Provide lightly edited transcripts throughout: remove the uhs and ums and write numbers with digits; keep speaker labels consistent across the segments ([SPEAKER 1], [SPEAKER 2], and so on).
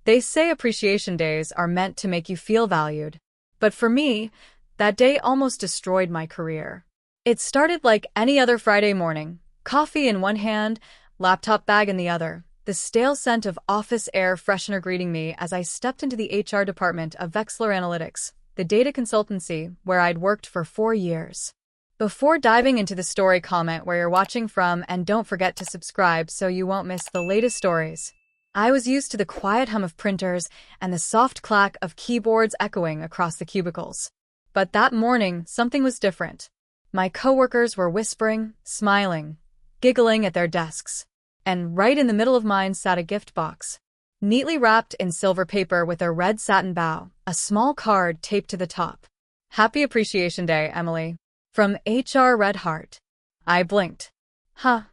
[SPEAKER 1] They say appreciation days are meant to make you feel valued. But for me, that day almost destroyed my career. It started like any other Friday morning, coffee in one hand, laptop bag in the other, the stale scent of office air freshener greeting me as I stepped into the HR department of Vexler Analytics, the data consultancy where I'd worked for 4 years. Before diving into the story, comment where you're watching from and don't forget to subscribe so you won't miss the latest stories. I was used to the quiet hum of printers and the soft clack of keyboards echoing across the cubicles. But that morning, something was different. My coworkers were whispering, smiling, giggling at their desks. And right in the middle of mine sat a gift box, neatly wrapped in silver paper with a red satin bow, a small card taped to the top. "Happy Appreciation Day, Emily. From HR Red Heart." I blinked. "Huh,"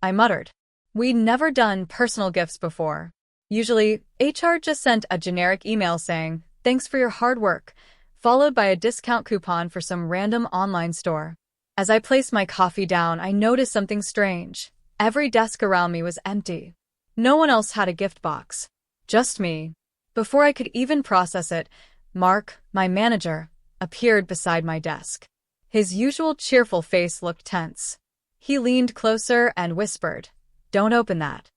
[SPEAKER 1] I muttered. We'd never done personal gifts before. Usually, HR just sent a generic email saying, "Thanks for your hard work," followed by a discount coupon for some random online store. As I placed my coffee down, I noticed something strange. Every desk around me was empty. No one else had a gift box. Just me. Before I could even process it, Mark, my manager, appeared beside my desk. His usual cheerful face looked tense. He leaned closer and whispered, "Don't open that."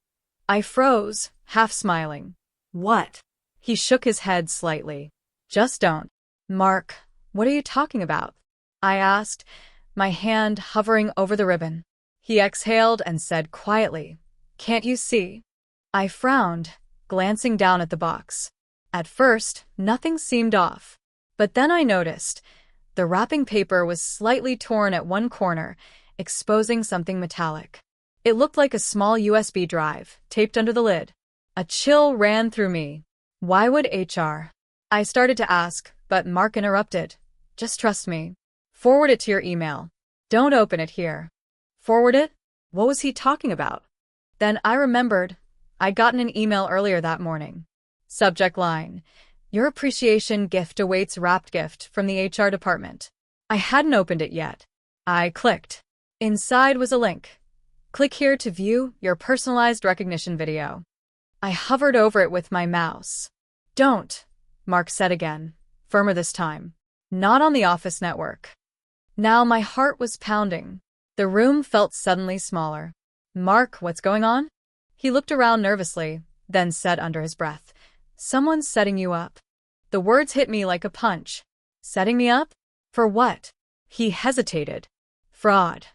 [SPEAKER 1] I froze, half smiling. "What?" He shook his head slightly. "Just don't." "Mark, what are you talking about?" I asked, my hand hovering over the ribbon. He exhaled and said quietly, "Can't you see?" I frowned, glancing down at the box. At first, nothing seemed off. But then I noticed the wrapping paper was slightly torn at one corner, exposing something metallic. It looked like a small USB drive, taped under the lid. A chill ran through me. Why would HR? I started to ask, but Mark interrupted. "Just trust me. Forward it to your email. Don't open it here." Forward it? What was he talking about? Then I remembered. I'd gotten an email earlier that morning. Subject line: "Your appreciation gift awaits, wrapped gift from the HR department." I hadn't opened it yet. I clicked. Inside was a link. "Click here to view your personalized recognition video." I hovered over it with my mouse. "Don't," Mark said again, firmer this time. "Not on the office network." Now my heart was pounding. The room felt suddenly smaller. "Mark, what's going on?" He looked around nervously, then said under his breath, "Someone's setting you up." The words hit me like a punch. Setting me up? For what? He hesitated. Fraud.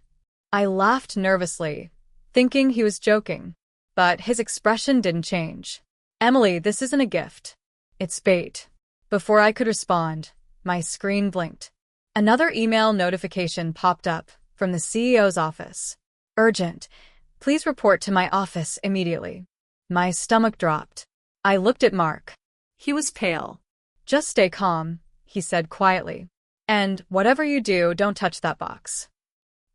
[SPEAKER 1] I laughed nervously, thinking he was joking. But his expression didn't change. "Emily, this isn't a gift. It's bait." Before I could respond, my screen blinked. Another email notification popped up from the CEO's office. "Urgent. Please report to my office immediately." My stomach dropped. I looked at Mark. He was pale. "Just stay calm," he said quietly. "And whatever you do, don't touch that box."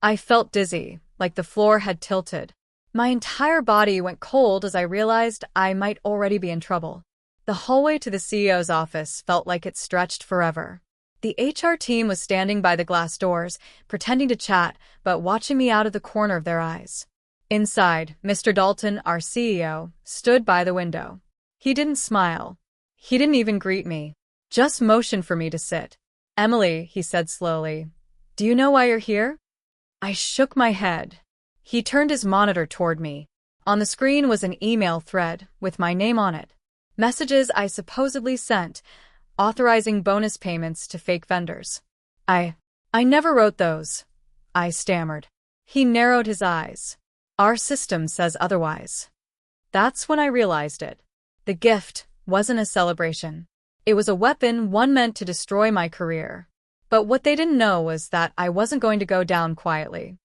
[SPEAKER 1] I felt dizzy, like the floor had tilted. My entire body went cold as I realized I might already be in trouble. The hallway to the CEO's office felt like it stretched forever. The HR team was standing by the glass doors, pretending to chat, but watching me out of the corner of their eyes. Inside, Mr. Dalton, our CEO, stood by the window. He didn't smile. He didn't even greet me. Just motioned for me to sit. "Emily," he said slowly, "do you know why you're here?" I shook my head. He turned his monitor toward me. On the screen was an email thread with my name on it. Messages I supposedly sent, authorizing bonus payments to fake vendors. I never wrote those," I stammered. He narrowed his eyes. "Our system says otherwise." That's when I realized it. The gift wasn't a celebration. It was a weapon, one meant to destroy my career. But what they didn't know was that I wasn't going to go down quietly.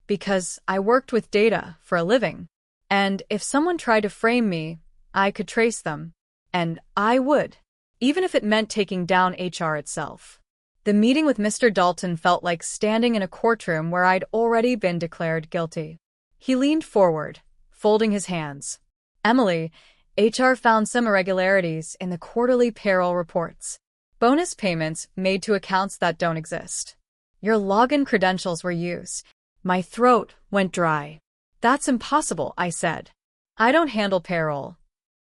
[SPEAKER 1] Because I worked with data for a living. And if someone tried to frame me, I could trace them. And I would. Even if it meant taking down HR itself. The meeting with Mr. Dalton felt like standing in a courtroom where I'd already been declared guilty. He leaned forward, folding his hands. "Emily, HR found some irregularities in the quarterly payroll reports. Bonus payments made to accounts that don't exist. Your login credentials were used." My throat went dry. "That's impossible," I said. "I don't handle payroll."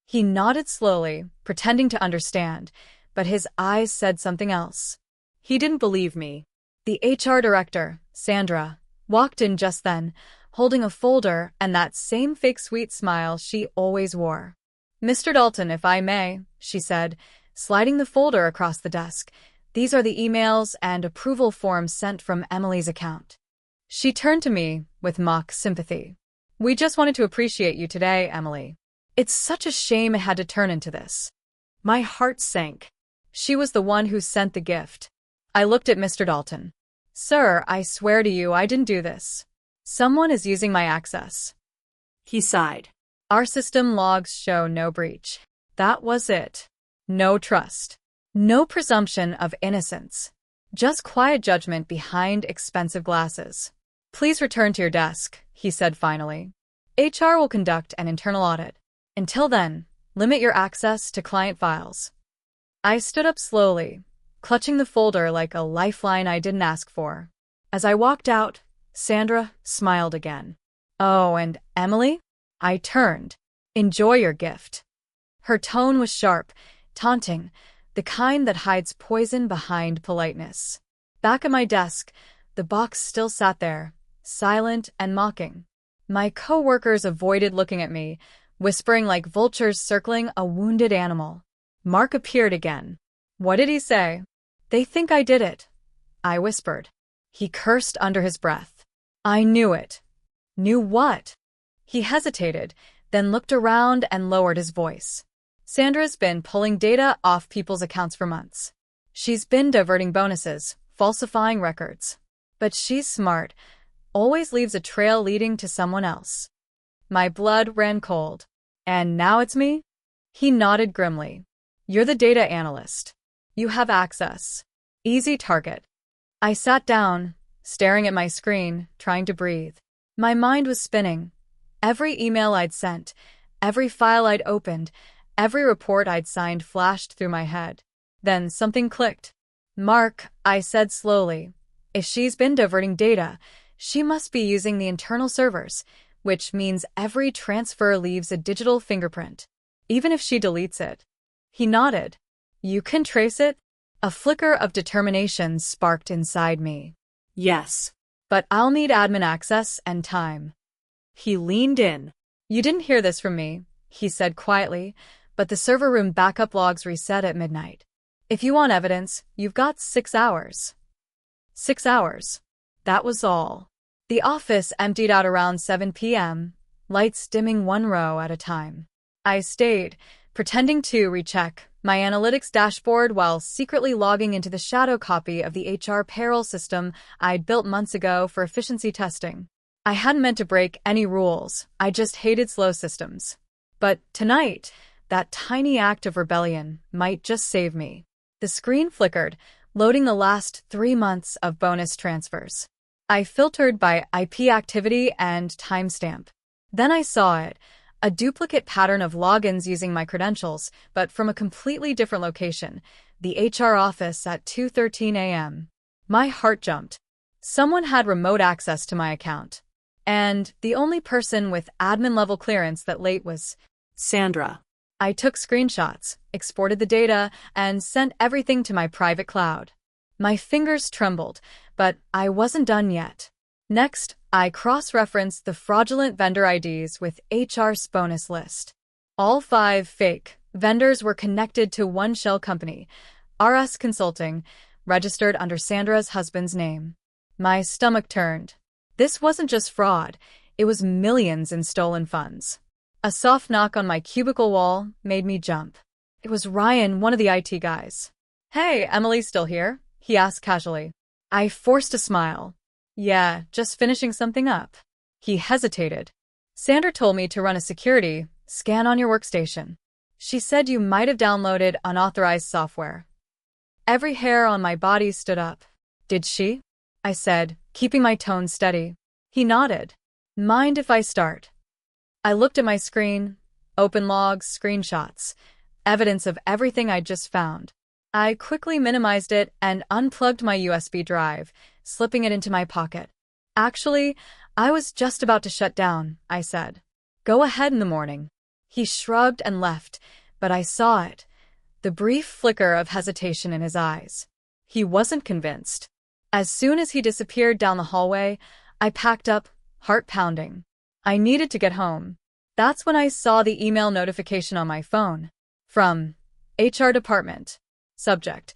[SPEAKER 1] He nodded slowly, pretending to understand, but his eyes said something else. He didn't believe me. The HR director, Sandra, walked in just then, holding a folder and that same fake sweet smile she always wore. "Mr. Dalton, if I may," she said, sliding the folder across the desk. "These are the emails and approval forms sent from Emily's account." She turned to me with mock sympathy. "We just wanted to appreciate you today, Emily. It's such a shame it had to turn into this." My heart sank. She was the one who sent the gift. I looked at Mr. Dalton. "Sir, I swear to you I didn't do this. Someone is using my access." He sighed. "Our system logs show no breach. That was it. No trust. No presumption of innocence. Just quiet judgment behind expensive glasses. Please return to your desk," he said finally. "HR will conduct an internal audit. Until then, limit your access to client files." I stood up slowly, clutching the folder like a lifeline I didn't ask for. As I walked out, Sandra smiled again. "Oh, and Emily?" I turned. "Enjoy your gift." Her tone was sharp, taunting, the kind that hides poison behind politeness. Back at my desk, the box still sat there, silent and mocking. My coworkers avoided looking at me, whispering like vultures circling a wounded animal. Mark appeared again. "What did he say?" "They think I did it," I whispered. He cursed under his breath. "I knew it." "Knew what?" He hesitated, then looked around and lowered his voice. "Sandra's been pulling data off people's accounts for months. She's been diverting bonuses, falsifying records. But she's smart, always leaves a trail leading to someone else." My blood ran cold. "And now it's me?" He nodded grimly. "You're the data analyst. You have access. Easy target." I sat down, staring at my screen, trying to breathe. My mind was spinning. Every email I'd sent, every file I'd opened, every report I'd signed flashed through my head. Then something clicked. "Mark," I said slowly, "if she's been diverting data, she must be using the internal servers, which means every transfer leaves a digital fingerprint, even if she deletes it." He nodded. "You can trace it?" A flicker of determination sparked inside me. "Yes, but I'll need admin access and time." He leaned in. "You didn't hear this from me," he said quietly, "but the server room backup logs reset at midnight. If you want evidence, you've got 6 hours." 6 hours. That was all. The office emptied out around 7 p.m., lights dimming one row at a time. I stayed, pretending to recheck my analytics dashboard while secretly logging into the shadow copy of the HR payroll system I'd built months ago for efficiency testing. I hadn't meant to break any rules, I just hated slow systems. But tonight, that tiny act of rebellion might just save me. The screen flickered, loading the last 3 months of bonus transfers. I filtered by IP activity and timestamp. Then I saw it, a duplicate pattern of logins using my credentials, but from a completely different location, the HR office at 2:13 a.m. My heart jumped. Someone had remote access to my account. And the only person with admin-level clearance that late was Sandra. I took screenshots, exported the data, and sent everything to my private cloud. My fingers trembled, but I wasn't done yet. Next, I cross-referenced the fraudulent vendor IDs with HR's bonus list. All 5 fake vendors were connected to one shell company, RS Consulting, registered under Sandra's husband's name. My stomach turned. This wasn't just fraud, it was millions in stolen funds. A soft knock on my cubicle wall made me jump. It was Ryan, one of the IT guys. "Hey, Emily's still here?" he asked casually. I forced a smile. "Yeah, just finishing something up." He hesitated. "Sandra told me to run a security scan on your workstation. She said you might have downloaded unauthorized software." Every hair on my body stood up. "Did she?" I said, keeping my tone steady. He nodded. "Mind if I start?" I looked at my screen, open logs, screenshots, evidence of everything I'd just found. I quickly minimized it and unplugged my USB drive, slipping it into my pocket. "Actually, I was just about to shut down," I said. "Go ahead in the morning." He shrugged and left, but I saw it. The brief flicker of hesitation in his eyes. He wasn't convinced. As soon as he disappeared down the hallway, I packed up, heart pounding. I needed to get home. That's when I saw the email notification on my phone. From HR Department. Subject: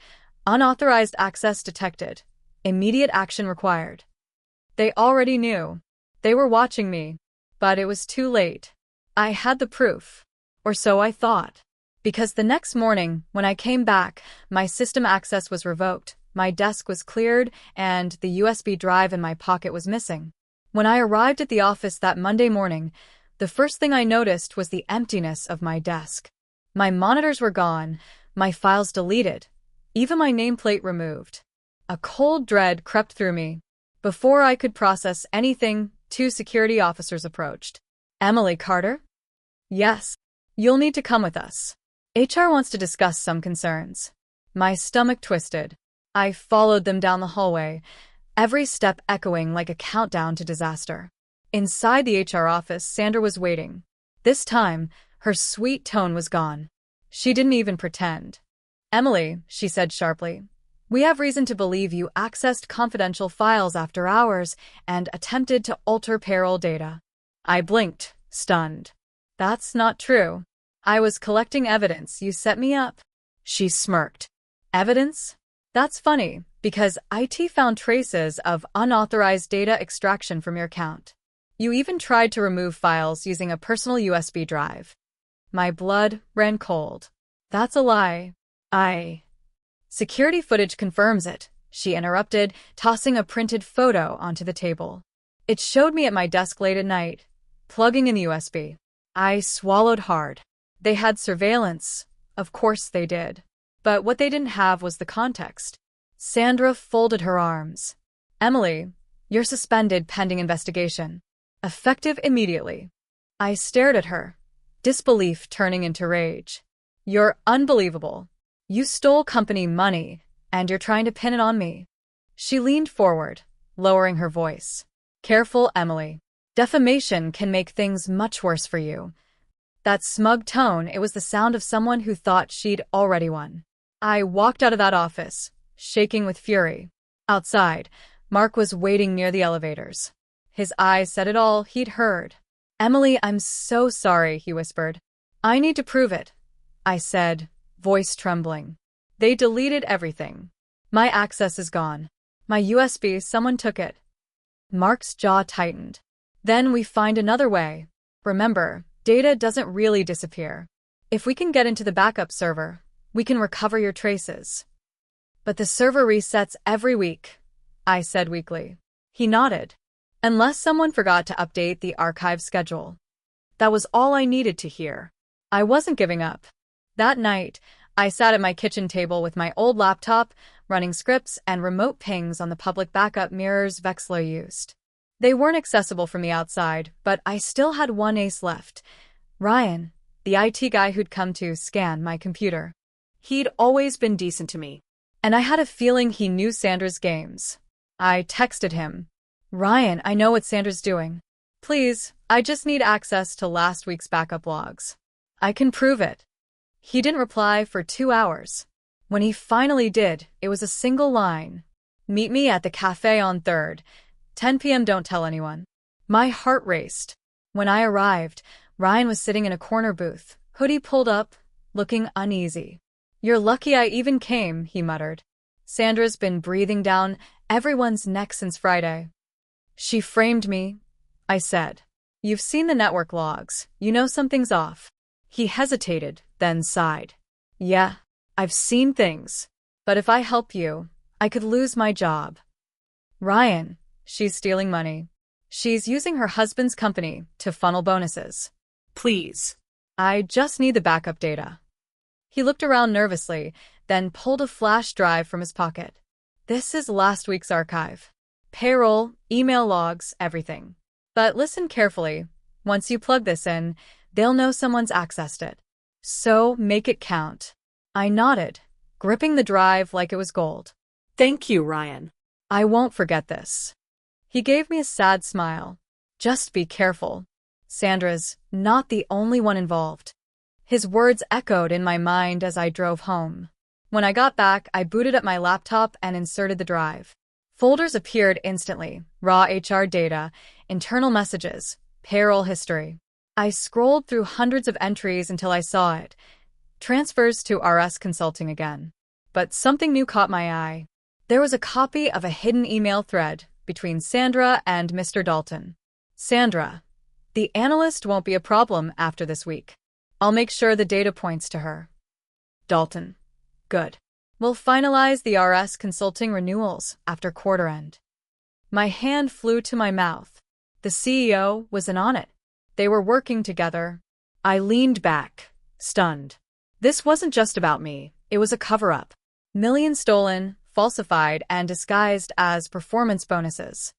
[SPEAKER 1] Unauthorized access detected. Immediate action required. They already knew. They were watching me. But it was too late. I had the proof. Or so I thought. Because the next morning, when I came back, my system access was revoked, my desk was cleared, and the USB drive in my pocket was missing. When I arrived at the office that Monday morning, the first thing I noticed was the emptiness of my desk. My monitors were gone, my files deleted, even my nameplate removed. A cold dread crept through me. Before I could process anything, 2 security officers approached. "Emily Carter?" "Yes. You'll need to come with us. HR wants to discuss some concerns." My stomach twisted. I followed them down the hallway, every step echoing like a countdown to disaster. Inside the HR office, Sandra was waiting. This time, her sweet tone was gone. She didn't even pretend. "Emily," she said sharply, "we have reason to believe you accessed confidential files after hours and attempted to alter payroll data." I blinked, stunned. "That's not true. I was collecting evidence. You set me up." She smirked. "Evidence? That's funny, because IT found traces of unauthorized data extraction from your account. You even tried to remove files using a personal USB drive." My blood ran cold. "That's a lie. Security footage confirms it," she interrupted, tossing a printed photo onto the table. "It showed me at my desk late at night, plugging in the USB. I swallowed hard. They had surveillance. Of course they did. But what they didn't have was the context." Sandra folded her arms. "Emily, you're suspended pending investigation. Effective immediately." I stared at her, disbelief turning into rage. "You're unbelievable. You stole company money, and you're trying to pin it on me." She leaned forward, lowering her voice. "Careful, Emily. Defamation can make things much worse for you." That smug tone, it was the sound of someone who thought she'd already won. I walked out of that office, shaking with fury. Outside, Mark was waiting near the elevators. His eyes said it all. He'd heard. "Emily, I'm so sorry," he whispered. "I need to prove it," I said, voice trembling. "They deleted everything. My access is gone. My USB, someone took it." Mark's jaw tightened. "Then we find another way. Remember, data doesn't really disappear. If we can get into the backup server, we can recover your traces." "But the server resets every week," I said weakly. He nodded. "Unless someone forgot to update the archive schedule." That was all I needed to hear. I wasn't giving up. That night, I sat at my kitchen table with my old laptop, running scripts and remote pings on the public backup mirrors Vexler used. They weren't accessible from the outside, but I still had one ace left. Ryan, the IT guy who'd come to scan my computer. He'd always been decent to me, and I had a feeling he knew Sandra's games. I texted him. "Ryan, I know what Sandra's doing. Please, I just need access to last week's backup logs. I can prove it." He didn't reply for 2 hours. When he finally did, it was a single line. "Meet me at the cafe on 3rd. 10 p.m. Don't tell anyone." My heart raced. When I arrived, Ryan was sitting in a corner booth, hoodie pulled up, looking uneasy. "You're lucky I even came," he muttered. "Sandra's been breathing down everyone's neck since Friday." "She framed me," I said. "You've seen the network logs. You know something's off." He hesitated, then sighed. "Yeah, I've seen things. But if I help you, I could lose my job." "Ryan, she's stealing money. She's using her husband's company to funnel bonuses. Please. I just need the backup data." He looked around nervously, then pulled a flash drive from his pocket. "This is last week's archive. Payroll, email logs, everything. But listen carefully. Once you plug this in, they'll know someone's accessed it. So make it count." I nodded, gripping the drive like it was gold. "Thank you, Ryan. I won't forget this." He gave me a sad smile. "Just be careful. Sandra's not the only one involved. His words echoed in my mind as I drove home. When I got back, I booted up my laptop and inserted the drive. Folders appeared instantly: raw HR data, internal messages, payroll history. I scrolled through hundreds of entries until I saw it. Transfers to RS Consulting again. But something new caught my eye. There was a copy of a hidden email thread between Sandra and Mr. Dalton. Sandra: the analyst won't be a problem after this week. I'll make sure the data points to her. Dalton: good. We'll finalize the RS Consulting renewals after quarter end. My hand flew to my mouth. The CEO was in on it. They were working together. I leaned back, stunned. This wasn't just about me. It was a cover-up. Millions stolen, falsified, and disguised as performance bonuses.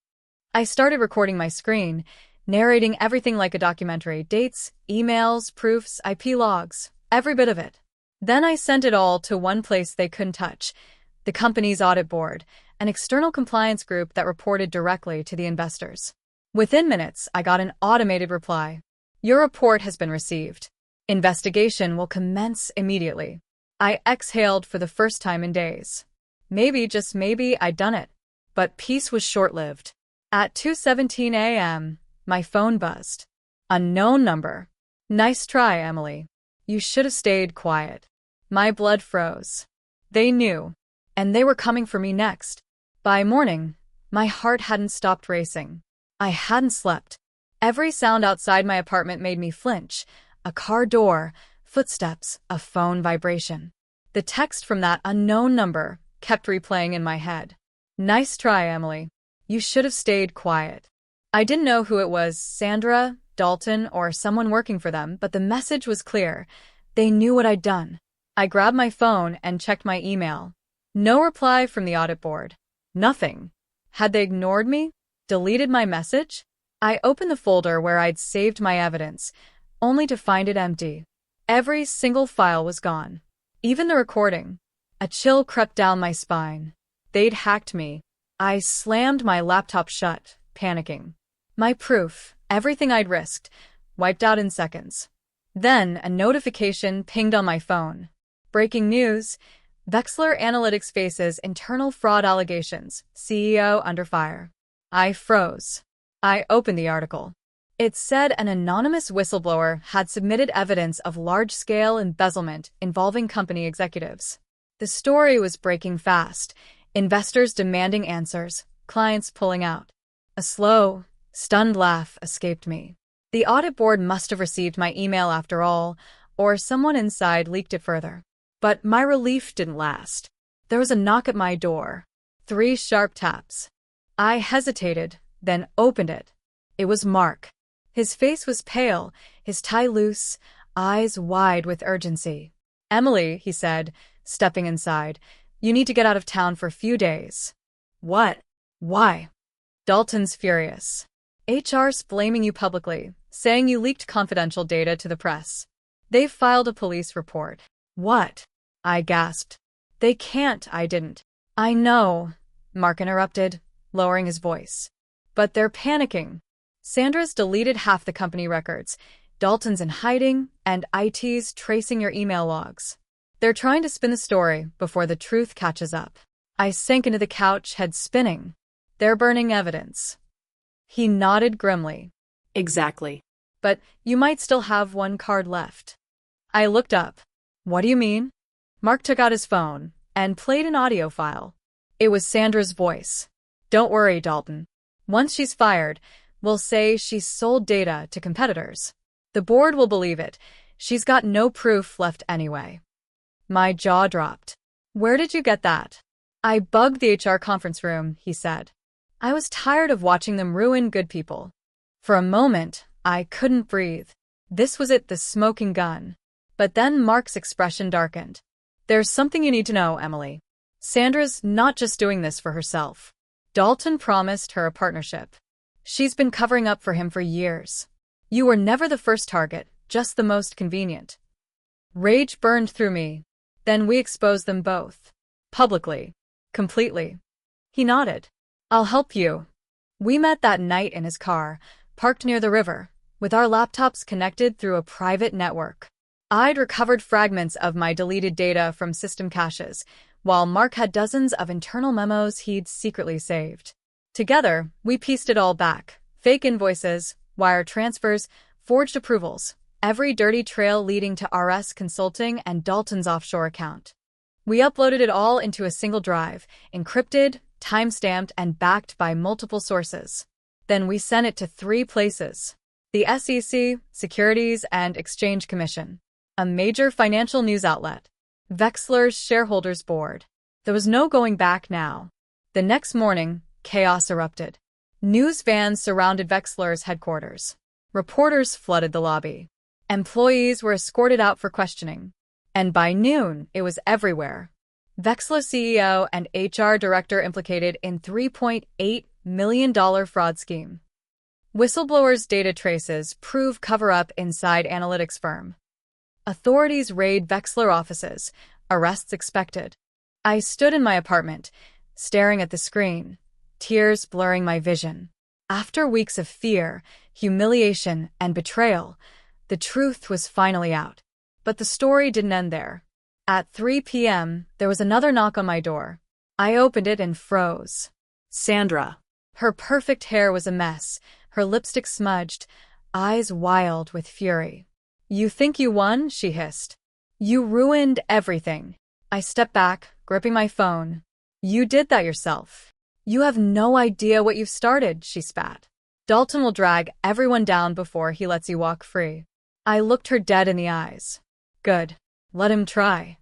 [SPEAKER 1] I started recording my screen, narrating everything like a documentary: dates, emails, proofs, IP logs, every bit of it. Then I sent it all to one place they couldn't touch: the company's audit board, an external compliance group that reported directly to the investors. Within minutes, I got an automated reply: your report has been received. Investigation will commence immediately. I exhaled for the first time in days. Maybe, just maybe, I'd done it. But peace was short-lived. At 2:17 a.m., my phone buzzed. Unknown number. Nice try, Emily. You should have stayed quiet. My blood froze. They knew. And they were coming for me next. By morning, my heart hadn't stopped racing. I hadn't slept. Every sound outside my apartment made me flinch: a car door, footsteps, a phone vibration. The text from that unknown number kept replaying in my head. Nice try, Emily. You should have stayed quiet. I didn't know who it was: Sandra, Dalton, or someone working for them, but the message was clear. They knew what I'd done. I grabbed my phone and checked my email. No reply from the audit board. Nothing. Had they ignored me? Deleted my message? I opened the folder where I'd saved my evidence, only to find it empty. Every single file was gone. Even the recording. A chill crept down my spine. They'd hacked me. I slammed my laptop shut, panicking. My proof, everything I'd risked, wiped out in seconds. Then a notification pinged on my phone. Breaking news: Vexler Analytics faces internal fraud allegations. CEO under fire. I froze. I opened the article. It said an anonymous whistleblower had submitted evidence of large-scale embezzlement involving company executives. The story was breaking fast: investors demanding answers, clients pulling out. A slow, stunned laugh escaped me. The audit board must have received my email after all, or someone inside leaked it further. But my relief didn't last. There was a knock at my door. 3 sharp taps. I hesitated, then opened it. It was Mark. His face was pale, his tie loose, eyes wide with urgency. Emily, he said, stepping inside, you need to get out of town for a few days. What? Why? Dalton's furious. HR's blaming you publicly, saying you leaked confidential data to the press. They've filed a police report. What? I gasped. They can't. I didn't. I know, Mark interrupted, lowering his voice. But they're panicking. Sandra's deleted half the company records. Dalton's in hiding, and IT's tracing your email logs. They're trying to spin the story before the truth catches up. I sank into the couch, head spinning. They're burning evidence. He nodded grimly. Exactly. But you might still have one card left. I looked up. What do you mean? Mark took out his phone and played an audio file. It was Sandra's voice. Don't worry, Dalton. Once she's fired, we'll say she's sold data to competitors. The board will believe it. She's got no proof left anyway. My jaw dropped. Where did you get that? I bugged the HR conference room, he said. I was tired of watching them ruin good people. For a moment, I couldn't breathe. This was it, the smoking gun. But then Mark's expression darkened. There's something you need to know, Emily. Sandra's not just doing this for herself. Dalton promised her a partnership. She's been covering up for him for years. You were never the first target, just the most convenient. Rage burned through me. Then we exposed them both. Publicly. Completely. He nodded. I'll help you. We met that night in his car, parked near the river, with our laptops connected through a private network. I'd recovered fragments of my deleted data from system caches, while Mark had dozens of internal memos he'd secretly saved. Together, we pieced it all back. Fake invoices, wire transfers, forged approvals, every dirty trail leading to RS Consulting and Dalton's offshore account. We uploaded it all into a single drive, encrypted, time-stamped, and backed by multiple sources. Then we sent it to 3 places: the SEC, Securities and Exchange Commission, a major financial news outlet, Vexler's shareholders board. There was no going back now. The next morning, chaos erupted. News vans surrounded Vexler's headquarters. Reporters flooded the lobby. Employees were escorted out for questioning. And by noon, it was everywhere. Vexler CEO and HR director implicated in $3.8 million fraud scheme. Whistleblowers' data traces prove cover-up inside analytics firm. Authorities raid Vexler offices. Arrests expected. I stood in my apartment, staring at the screen, tears blurring my vision. After weeks of fear, humiliation, and betrayal, the truth was finally out. But the story didn't end there. At 3 p.m., there was another knock on my door. I opened it and froze. Sandra. Her perfect hair was a mess, her lipstick smudged, eyes wild with fury. "You think you won?" she hissed. "You ruined everything." I stepped back, gripping my phone. "You did that yourself. You have no idea what you've started," she spat. "Dalton will drag everyone down before he lets you walk free." I looked her dead in the eyes. Good. Let him try.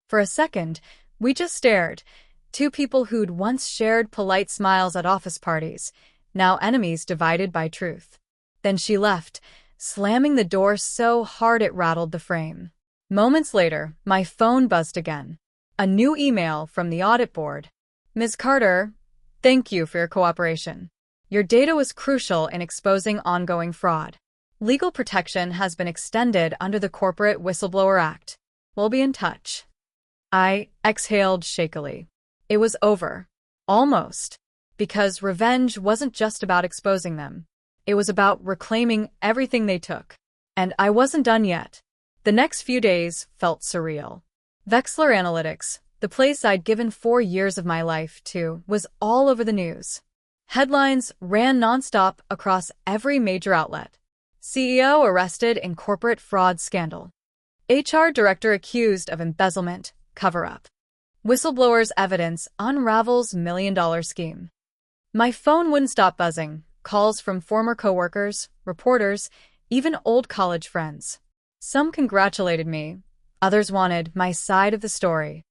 [SPEAKER 1] For a second, we just stared. 2 people who'd once shared polite smiles at office parties, now enemies divided by truth. Then she left, slamming the door so hard it rattled the frame. Moments later, my phone buzzed again. A new email from the audit board. "Ms. Carter, thank you for your cooperation. Your data was crucial in exposing ongoing fraud. Legal protection has been extended under the Corporate Whistleblower Act. We'll be in touch." I exhaled shakily. It was over. Almost. Because revenge wasn't just about exposing them. It was about reclaiming everything they took. And I wasn't done yet. The next few days felt surreal. Vexler Analytics, the place I'd given 4 years of my life to, was all over the news. Headlines ran nonstop across every major outlet. CEO arrested in corporate fraud scandal. HR director accused of embezzlement, cover-up. Whistleblowers' evidence unravels $1 million scheme. My phone wouldn't stop buzzing. Calls from former coworkers, reporters, even old college friends. Some congratulated me. Others wanted my side of the story.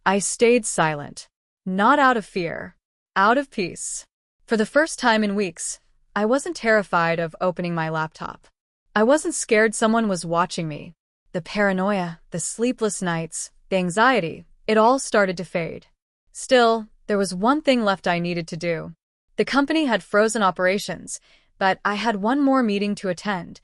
[SPEAKER 1] I stayed silent. Not out of fear. Out of peace. For the first time in weeks, I wasn't terrified of opening my laptop. I wasn't scared someone was watching me. The paranoia, the sleepless nights, the anxiety, it all started to fade. Still, there was one thing left I needed to do. The company had frozen operations, but I had one more meeting to attend,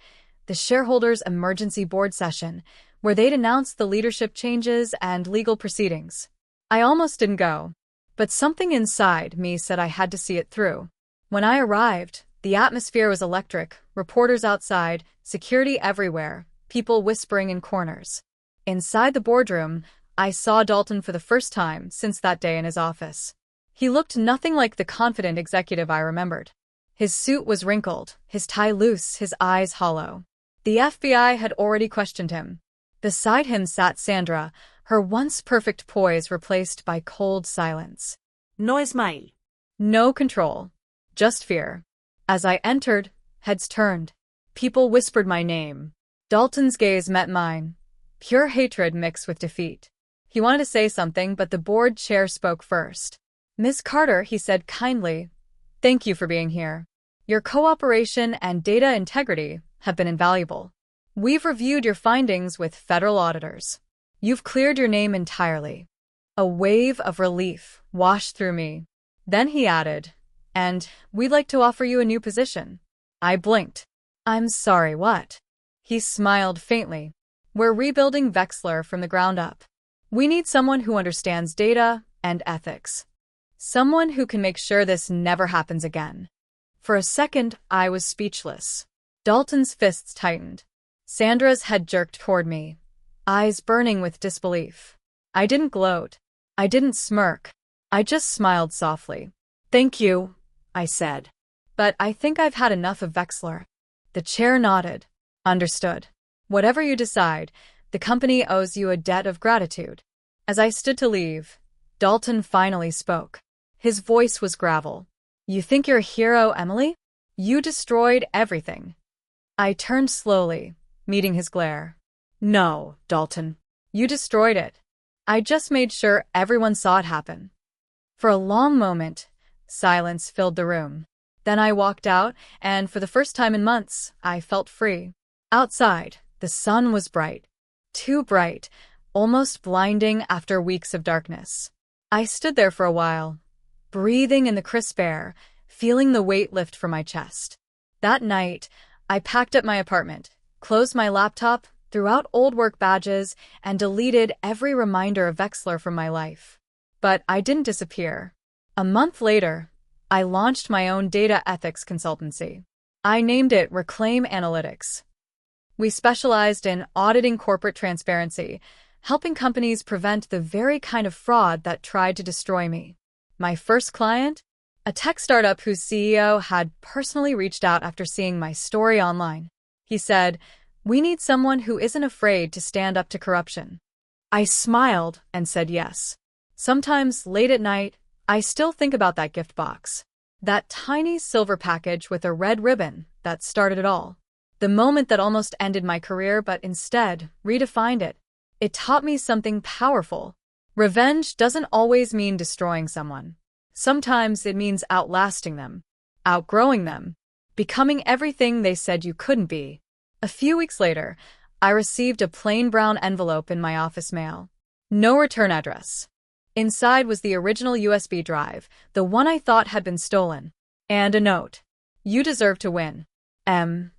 [SPEAKER 1] the shareholders' emergency board session, where they'd announce the leadership changes and legal proceedings. I almost didn't go, but something inside me said I had to see it through. When I arrived, the atmosphere was electric, reporters outside, security everywhere, people whispering in corners. Inside the boardroom, I saw Dalton for the first time since that day in his office. He looked nothing like the confident executive I remembered. His suit was wrinkled, his tie loose, his eyes hollow. The FBI had already questioned him. Beside him sat Sandra, her once perfect poise replaced by cold silence.
[SPEAKER 2] No smile.
[SPEAKER 1] No control. Just fear. As I entered, heads turned. People whispered my name. Dalton's gaze met mine. Pure hatred mixed with defeat. He wanted to say something, but the board chair spoke first. "Ms. Carter," he said kindly, "thank you for being here. Your cooperation and data integrity have been invaluable. We've reviewed your findings with federal auditors. You've cleared your name entirely." A wave of relief washed through me. Then he added, "And we'd like to offer you a new position." I blinked. "I'm sorry, what?" He smiled faintly. "We're rebuilding Vexler from the ground up. We need someone who understands data and ethics. Someone who can make sure this never happens again." For a second, I was speechless. Dalton's fists tightened. Sandra's head jerked toward me, eyes burning with disbelief. I didn't gloat. I didn't smirk. I just smiled softly. "Thank you," I said. "But I think I've had enough of Vexler." The chair nodded. "Understood. Whatever you decide, the company owes you a debt of gratitude." As I stood to leave, Dalton finally spoke. His voice was gravel. "You think you're a hero, Emily? You destroyed everything." I turned slowly, meeting his glare. "No, Dalton. You destroyed it. I just made sure everyone saw it happen." For a long moment, silence filled the room. Then I walked out, and for the first time in months, I felt free. Outside, the sun was bright. Too bright, almost blinding after weeks of darkness. I stood there for a while, breathing in the crisp air, feeling the weight lift from my chest. That night, I packed up my apartment, closed my laptop, threw out old work badges, and deleted every reminder of Vexler from my life. But I didn't disappear. A month later, I launched my own data ethics consultancy. I named it Reclaim Analytics. We specialized in auditing corporate transparency, helping companies prevent the very kind of fraud that tried to destroy me. My first client? A tech startup whose CEO had personally reached out after seeing my story online. He said, "We need someone who isn't afraid to stand up to corruption." I smiled and said yes. Sometimes, late at night, I still think about that gift box. That tiny silver package with a red ribbon that started it all. The moment that almost ended my career but instead redefined it. It taught me something powerful. Revenge doesn't always mean destroying someone. Sometimes it means outlasting them, outgrowing them, becoming everything they said you couldn't be. A few weeks later, I received a plain brown envelope in my office mail. No return address. Inside was the original USB drive, the one I thought had been stolen. And a note. "You deserve to win. M.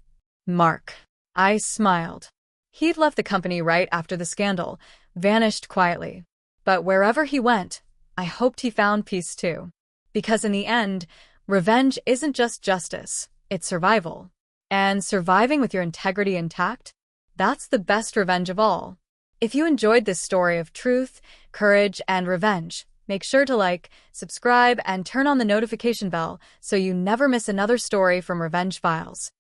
[SPEAKER 1] Mark." I smiled. He'd left the company right after the scandal, vanished quietly. But wherever he went, I hoped he found peace too. Because in the end, revenge isn't just justice, it's survival. And surviving with your integrity intact? That's the best revenge of all. If you enjoyed this story of truth, courage, and revenge, make sure to like, subscribe, and turn on the notification bell so you never miss another story from Revenge Files.